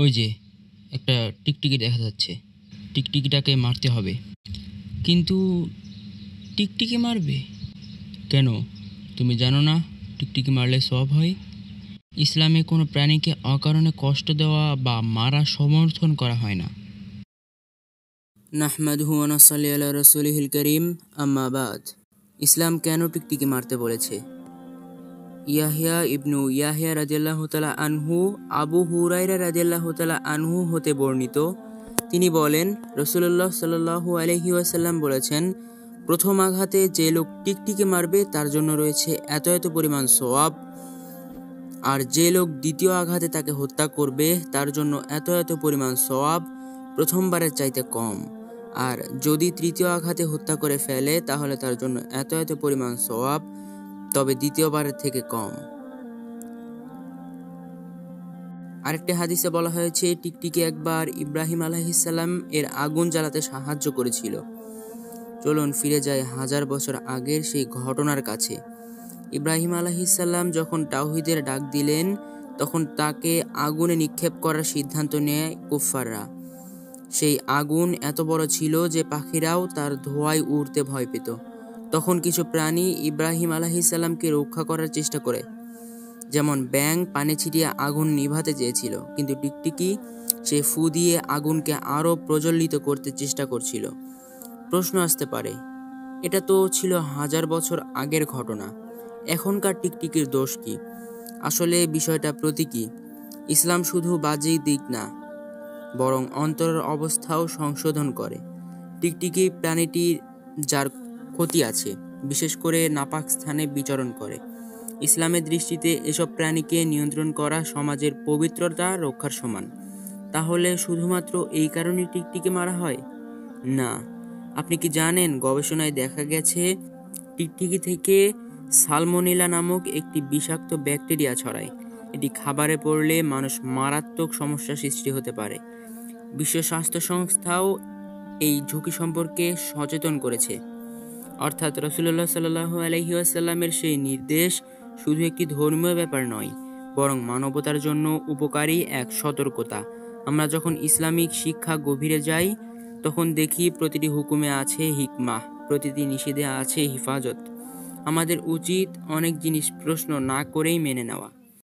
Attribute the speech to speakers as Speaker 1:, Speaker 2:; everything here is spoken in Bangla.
Speaker 1: ওই যে একটা টিকটিকি দেখা যাচ্ছে, টিকটিকিটাকে মারতে হবে। কিন্তু টিকটিকি মারবে কেন? তুমি জানো না টিকটিকি মারলে সওয়াব হয়? ইসলামে কোনো প্রাণীকে অকারণে কষ্ট দেওয়া বা মারা সমর্থন করা হয় না।
Speaker 2: নাহমাদুহু ওয়া নুসাল্লি আলা রাসূলিহিল কারীম, আম্মা বাদ। ইসলাম কেন টিকটিকি মারতে বলেছে? ইয়াহইয়া ইবনু ইয়াহইয়া রাদিয়াল্লাহু তাআলা আনহু আবু হুরায়রা রাদিয়াল্লাহু তাআলা আনহু হতে বর্ণিত, তিনি বলেন, রাসূলুল্লাহ সাল্লাল্লাহু আলাইহি ওয়াসাল্লাম বলেছেন, প্রথম আঘাতে যে লোক টিকটিকি মারবে তার জন্য রয়েছে এত এত পরিমাণ সওয়াব, আর যে লোক দ্বিতীয় আঘাতে তাকে হত্যা করবে তার জন্য এত এত পরিমাণ সওয়াব, প্রথমবারের চাইতে কম। আর যদি তৃতীয় আঘাতে হত্যা করে ফেলে তাহলে তার জন্য এত এত পরিমাণ সওয়াব, তবে দ্বিতীয়বারের থেকে কম। আরেকটি হাদিসে বলা হয়েছে, টিকটিকি একবার ইব্রাহিম আলাইহিসসালাম এর আগুন জ্বালাতে সাহায্য করেছিল। চলুন ফিরে যাই 1000 বছর আগের সেই ঘটনার কাছে। ইব্রাহিম আলাইহিসসালাম যখন তাওহীদের ডাক দিলেন, তখন তাকে আগুনে নিক্ষেপ করার সিদ্ধান্ত নেয় কুফফাররা। সেই আগুন এত বড় ছিল যে পাখিরাও তার ধোঁয়ায় উড়তে ভয় পেত। তখন কিছু প্রাণী ইব্রাহিম আলাইহিসসালামকে রক্ষা করার চেষ্টা করে, যেমন ব্যাঙ পানি ছিটিয়ে আগুন নিভাতে চেয়েছিল, কিন্তু টিকটিকি সে ফু দিয়ে আগুনকে আরো প্রজ্বলিত করতে চেষ্টা করছিল। প্রশ্ন আসতে পারে, এটা তো ছিল 1000 বছর আগের ঘটনা, এখনকার টিকটিকির দোষ কি? আসলে বিষয়টা প্রতীকী। ইসলাম শুধু বাহ্যিক দিক না, বরং অন্তরের অবস্থাও সংশোধন করে। টিকটিকি প্রাণীটির যার ক্ষতি আছে, বিশেষ করে নাপাক স্থানে বিচরণ করে, ইসলামের দৃষ্টিতে এসব প্রাণীকে নিয়ন্ত্রণ করা সমাজের পবিত্রতা রক্ষার সমান। তাহলে শুধুমাত্র এই কারণে টিকটিকি মারা হয়? না। আপনি কি জানেন, গবেষণায় দেখা গেছে টিকটিকি থেকে সালমোনেলা নামক একটি বিষাক্ত ব্যাকটেরিয়া ছড়ায়। এটি খাবারে পড়লে মানুষ মারাত্মক সমস্যার সৃষ্টি হতে পারে। বিশ্ব স্বাস্থ্য সংস্থাও এই ঝুঁকি সম্পর্কে সচেতন করেছে। অর্থাৎ রাসূলুল্লাহ সাল্লাল্লাহু আলাইহি ওয়াসাল্লামের সেই নির্দেশ শুধু একটি ধর্মীয় ব্যাপার নয়, বরং মানবতার জন্য উপকারী এক সতর্কতা। আমরা যখন ইসলামিক শিক্ষা গভীরে যাই, তখন দেখি প্রতিটি হুকুমে আছে হিকমাহ, প্রতিটি নিষেধে আছে হিফাজত। আমাদের উচিত অনেক জিনিস প্রশ্ন না করেই মেনে নেওয়া।